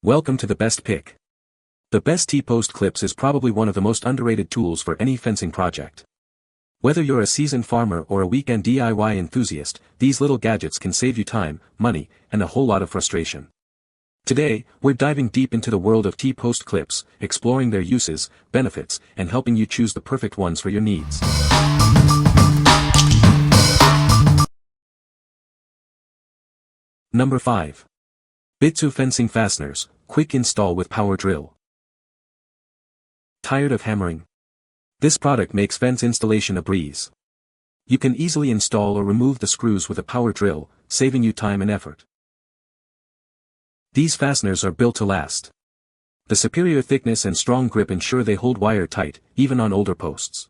Welcome to the best pick. The best T-post clips is probably one of the most underrated tools for any fencing project. Whether you're a seasoned farmer or a weekend DIY enthusiast, these little gadgets can save you time, money, and a whole lot of frustration. Today, we're diving deep into the world of T-post clips, exploring their uses, benefits, and helping you choose the perfect ones for your needs. Number 5. Bytcew Fencing Fasteners, Quick Install with Power Drill. Tired of hammering? This product makes fence installation a breeze. You can easily install or remove the screws with a power drill, saving you time and effort. These fasteners are built to last. The superior thickness and strong grip ensure they hold wire tight, even on older posts.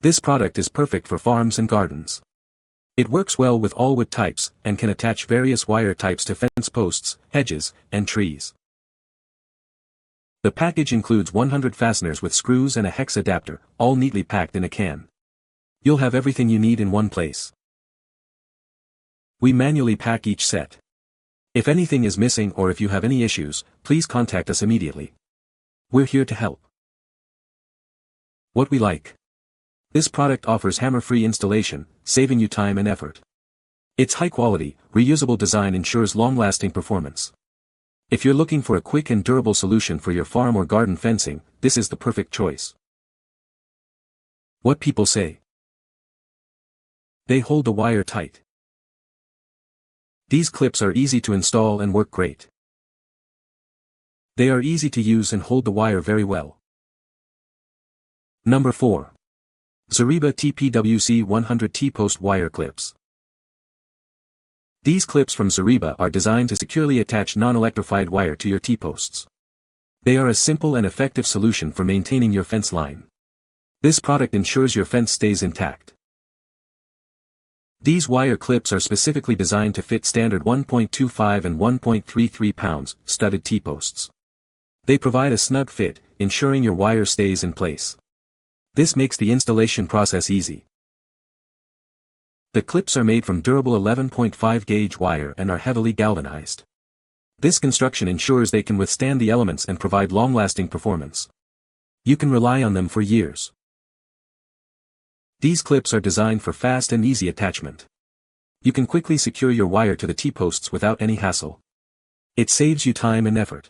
This product is perfect for farms and gardens. It works well with all wood types, and can attach various wire types to fence posts, hedges, and trees. The package includes 100 fasteners with screws and a hex adapter, all neatly packed in a can. You'll have everything you need in one place. We manually pack each set. If anything is missing or if you have any issues, please contact us immediately. We're here to help. What we like. This product offers hammer-free installation, saving you time and effort. Its high-quality, reusable design ensures long-lasting performance. If you're looking for a quick and durable solution for your farm or garden fencing, this is the perfect choice. What people say. They hold the wire tight. These clips are easy to install and work great. They are easy to use and hold the wire very well. Number 4. Zareba TPWC 100 T-post wire clips. These clips from Zareba are designed to securely attach non-electrified wire to your T-posts. They are a simple and effective solution for maintaining your fence line. This product ensures your fence stays intact. These wire clips are specifically designed to fit standard 1.25 and 1.33 pounds studded T-posts. They provide a snug fit, ensuring your wire stays in place. This makes the installation process easy. The clips are made from durable 11.5 gauge wire and are heavily galvanized. This construction ensures they can withstand the elements and provide long-lasting performance. You can rely on them for years. These clips are designed for fast and easy attachment. You can quickly secure your wire to the T-posts without any hassle. It saves you time and effort.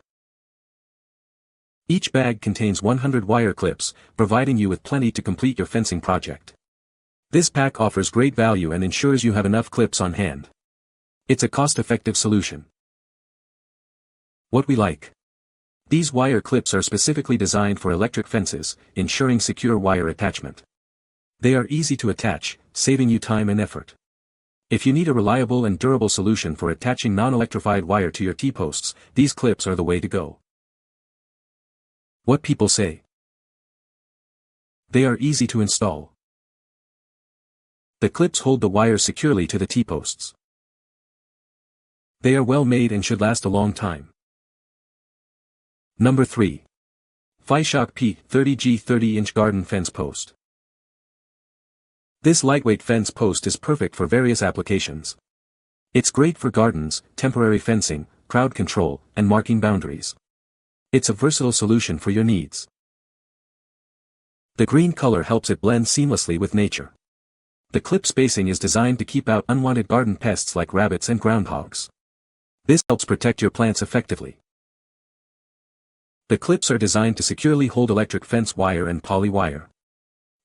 Each bag contains 100 wire clips, providing you with plenty to complete your fencing project. This pack offers great value and ensures you have enough clips on hand. It's a cost-effective solution. What we like. These wire clips are specifically designed for electric fences, ensuring secure wire attachment. They are easy to attach, saving you time and effort. If you need a reliable and durable solution for attaching non-electrified wire to your T-posts, these clips are the way to go. What people say. They are easy to install. The clips hold the wire securely to the T-posts. They are well made and should last a long time. Number 3. Bytcew P 30G 30-inch garden fence post. This lightweight fence post is perfect for various applications. It's great for gardens, temporary fencing, crowd control, and marking boundaries. It's a versatile solution for your needs. The green color helps it blend seamlessly with nature. The clip spacing is designed to keep out unwanted garden pests like rabbits and groundhogs. This helps protect your plants effectively. The clips are designed to securely hold electric fence wire and poly wire.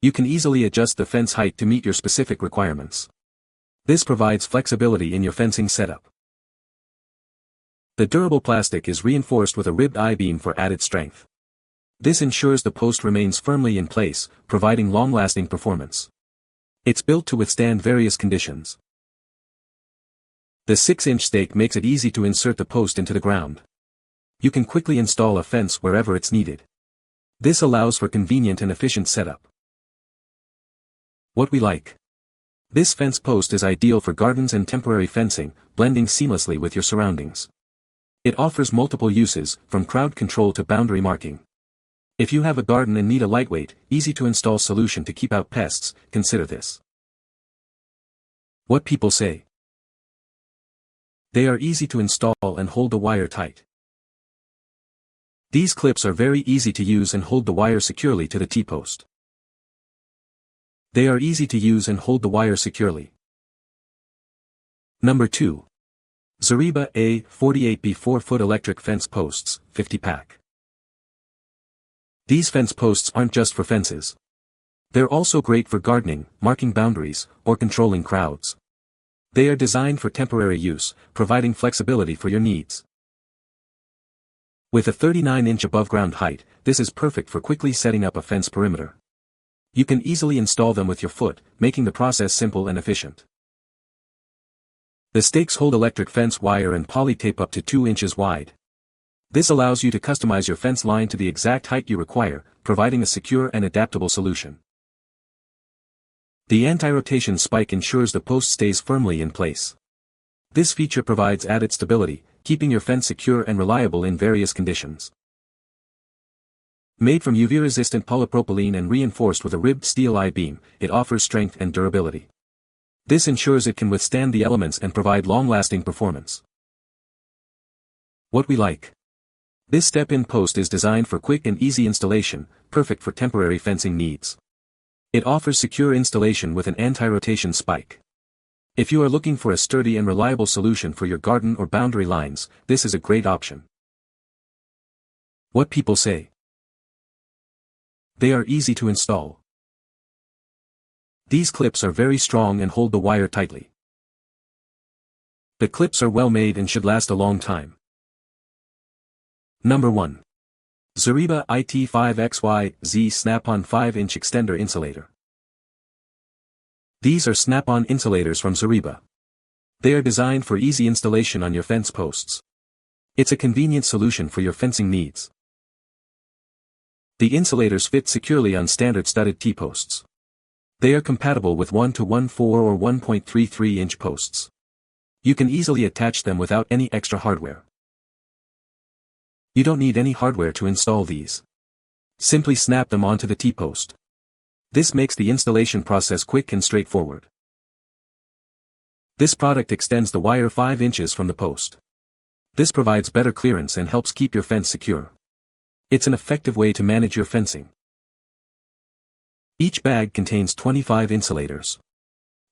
You can easily adjust the fence height to meet your specific requirements. This provides flexibility in your fencing setup. The durable plastic is reinforced with a ribbed I-beam for added strength. This ensures the post remains firmly in place, providing long-lasting performance. It's built to withstand various conditions. The 6-inch stake makes it easy to insert the post into the ground. You can quickly install a fence wherever it's needed. This allows for convenient and efficient setup. What we like. This fence post is ideal for gardens and temporary fencing, blending seamlessly with your surroundings. It offers multiple uses, from crowd control to boundary marking. If you have a garden and need a lightweight, easy-to-install solution to keep out pests, consider this. What people say. They are easy to install and hold the wire tight. These clips are very easy to use and hold the wire securely to the T-post. They are easy to use and hold the wire securely. Number 2. Zareba A48B 4-foot electric fence posts, 50-pack. These fence posts aren't just for fences. They're also great for gardening, marking boundaries, or controlling crowds. They are designed for temporary use, providing flexibility for your needs. With a 39-inch above-ground height, this is perfect for quickly setting up a fence perimeter. You can easily install them with your foot, making the process simple and efficient. The stakes hold electric fence wire and poly tape up to 2 inches wide. This allows you to customize your fence line to the exact height you require, providing a secure and adaptable solution. The anti-rotation spike ensures the post stays firmly in place. This feature provides added stability, keeping your fence secure and reliable in various conditions. Made from UV-resistant polypropylene and reinforced with a ribbed steel I-beam, it offers strength and durability. This ensures it can withstand the elements and provide long-lasting performance. What we like. This step-in post is designed for quick and easy installation, perfect for temporary fencing needs. It offers secure installation with an anti-rotation spike. If you are looking for a sturdy and reliable solution for your garden or boundary lines, this is a great option. What people say. They are easy to install. These clips are very strong and hold the wire tightly. The clips are well made and should last a long time. Number 1. Zareba IT5XYZ Snap-on 5-inch Extender Insulator. These are snap-on insulators from Zareba. They are designed for easy installation on your fence posts. It's a convenient solution for your fencing needs. The insulators fit securely on standard studded T-posts. They are compatible with 1-1.4 or 1.33-inch posts. You can easily attach them without any extra hardware. You don't need any hardware to install these. Simply snap them onto the T-post. This makes the installation process quick and straightforward. This product extends the wire 5 inches from the post. This provides better clearance and helps keep your fence secure. It's an effective way to manage your fencing. Each bag contains 25 insulators.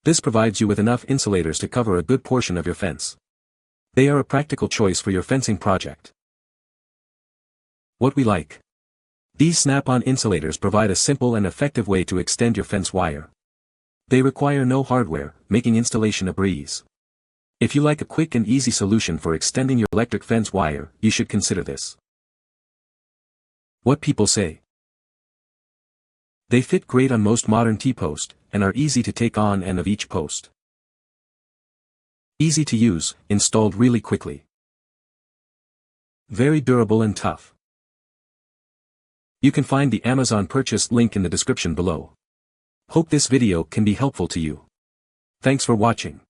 This provides you with enough insulators to cover a good portion of your fence. They are a practical choice for your fencing project. What we like. These snap-on insulators provide a simple and effective way to extend your fence wire. They require no hardware, making installation a breeze. If you like a quick and easy solution for extending your electric fence wire, you should consider this. What people say. They fit great on most modern T-post, and are easy to take on and of each post. Easy to use, installed really quickly. Very durable and tough. You can find the Amazon purchase link in the description below. Hope this video can be helpful to you. Thanks for watching.